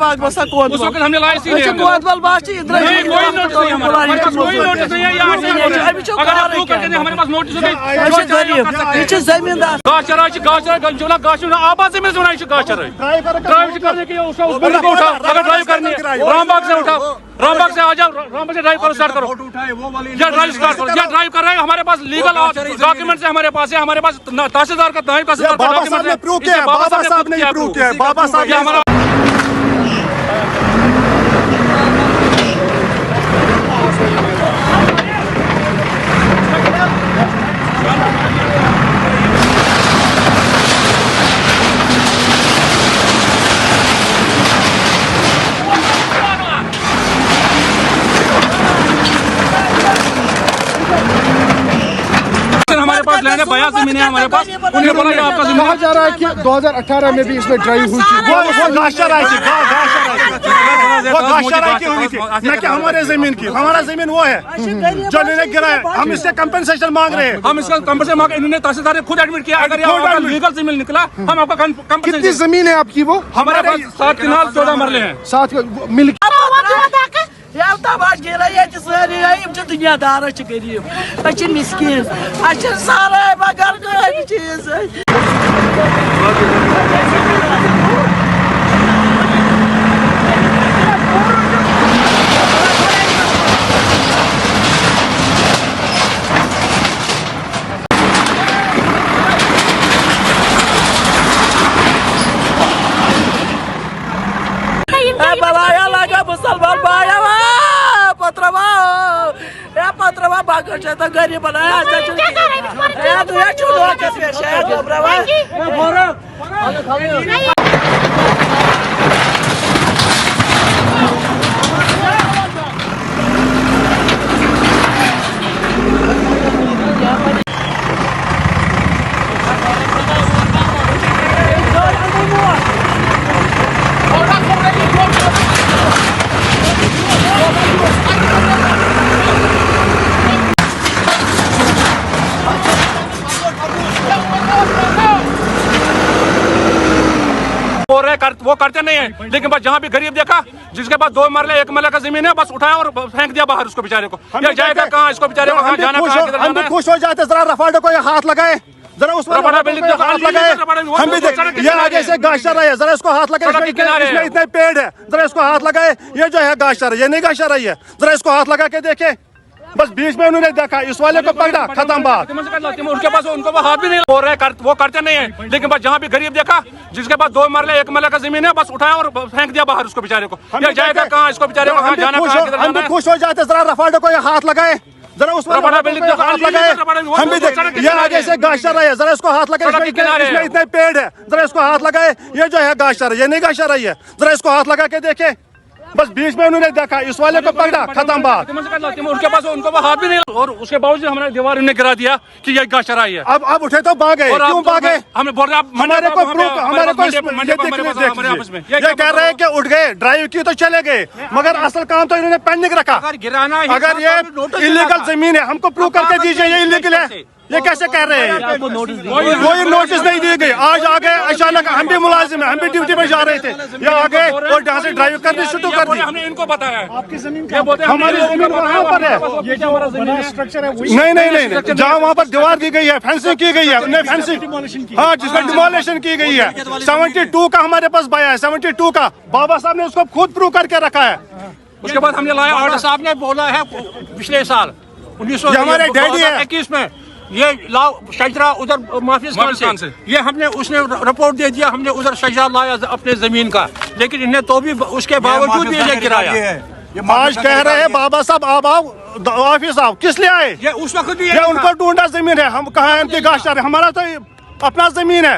बाग बसा कोत उस वक्त हमने लाया इसीलिए कोतवाल बात है इधर नहीं कोई नोटिस नहीं है अगर आप लोग कहते हैं हमारे पास नोटिस है ये जमींदार गाचरा गंजोला गाचरा आवाज में सुनाई गाचरा ड्राइव करने के उस बिल्डिंग को उठाओ अगर ड्राइव करनी है रामबाग से उठाओ रामबाग से आ जाओ रामबाग से ड्राइव करो स्टार्ट करो या ड्राइव स्टार्ट करो या ड्राइव कर रहे हैं हमारे पास लीगल डॉक्यूमेंट्स है हमारे पास तहसीलदार का तहसीलदार का डॉक्यूमेंट है प्रूव किया बाबा साहब ने प्रूव किया बाबा साहब ये हमारा लेने बया जमीन है हमारे पास उन्हें बोला आपका जमीन कहा जा रहा है कि 2018 में भी इसमें ड्राइव हुई थी वो गाशराई थी वो गाशराई की हुई थी न कि हमारे जमीन की हमारा जमीन वो है जो इन्होंने गिराया हम इससे कंपनसेशन मांग रहे हैं हम इसका कंपनसेशन मांग इन्होंने तहसीलदार ने खुद एडमिट किया अगर ये लीगल जमीन निकला हम आपका कंपनसेशन कितनी जमीन है आपकी वो हमारे पास 7 कनाल 14 मरले हैं 7 मिल दुनियादार गरीब मिस्किन सारा मगर चीज बलाया लगा मुसलमान भाया पत्रवा बाकर तो गरीब बनाया वो करते नहीं है लेकिन बस जहाँ भी गरीब देखा जिसके पास 2 मरले 1 मरले का जमीन है बस उठाया और फेंक दिया बाहर उसको बेचारे को ये जाएगा कहाँ इसको बेचारे को कहाँ जाना हम भी खुश हो जाते जरा रफाल्डो को हाथ लगाए जरा उस बड़ा बिल्डिंग को हाथ लगाए हम भी ये आगे से गाशरा है जरा इसको हाथ लगाए इसमें इतने पेड़ है जरा इसको हाथ लगाए ये जो है गाशरा ये नहीं गाशरा है जरा इसको हाथ लगा के देखे बस बीच में उन्होंने देखा इस वाले को पकड़ा खत्म बात उनके पास उनको हाथ भी नहीं बोल रहे वो करते नहीं है लेकिन बस जहाँ भी गरीब देखा जिसके पास 2 मरले 1 मरले का जमीन है बस उठाया और फेंक दिया बाहर उसको बेचारे को ये जाएगा कहाँ इसको बेचारे को कहाँ जाना हम भी खुश हो जाते जरा रफाल्डो को हाथ लगाए जरा उस बड़ा बिल्डिंग को हाथ लगाए हम भी ये आगे से गाशरा है जरा इसको हाथ लगाए इसमें इतने पेड़ है जरा इसको हाथ लगाए ये जो है गाशरा ये नहीं गाशरा है जरा इसको हाथ लगा के देखे बस बीच में उन्होंने देखा इस वाले को पकड़ा खत्म बात उनके पास उनको हाथ भी नहीं और उसके बावजूद हमारे दीवार ने गिरा दिया कि ये गाशरा है अब उठे तो भागे क्यों भागे हमें बोल रहे हमारे को ये कह रहे हैं कि उठ गए ड्राइव की तो चले गए मगर असल काम तो इन्होंने पेंडिंग रखा अगर ये इलीगल जमीन है हमको प्रूव करके दीजिए ये इलीगल है ये कैसे कह रहे हैं कोई नोटिस नहीं दी गई आज आ गए अचानक हम भी मुलाजिम है हम भी ड्यूटी में जा रहे थे ये आ गए और यहाँ से ड्राइव करनी शुरू कर दी हमने इनको बताया आपकी जमीन हमारी जमीन वहाँ पर है ये जो हमारा जमीन स्ट्रक्चर है नहीं जहाँ वहाँ पर दीवार दी गई है फेंसिंग की गई है फेंसिंग हाँ जिसमें डिमोलिशन की गई है 72 का हमारे पास बाया है 72 का बाबा साहब ने उसको खुद प्रूव करके रखा है उसके बाद हमने लाया ऑर्डर साहब ने बोला है पिछले साल 1921 में ये लाओ शजरा उधर माफिज खान से ये हमने उसने रिपोर्ट दे दिया हमने उधर शजरा लाया अपने जमीन का लेकिन इन्हें तो भी उसके बावजूद भी ये गिराया आज कह रहे हैं बाबा साहब आप आओ ऑफिस आओ किस लिए आए ये उस वक्त भी उनको ढूंढा जमीन है हम कहा इनकी गाशरा है हमारा तो अपना जमीन है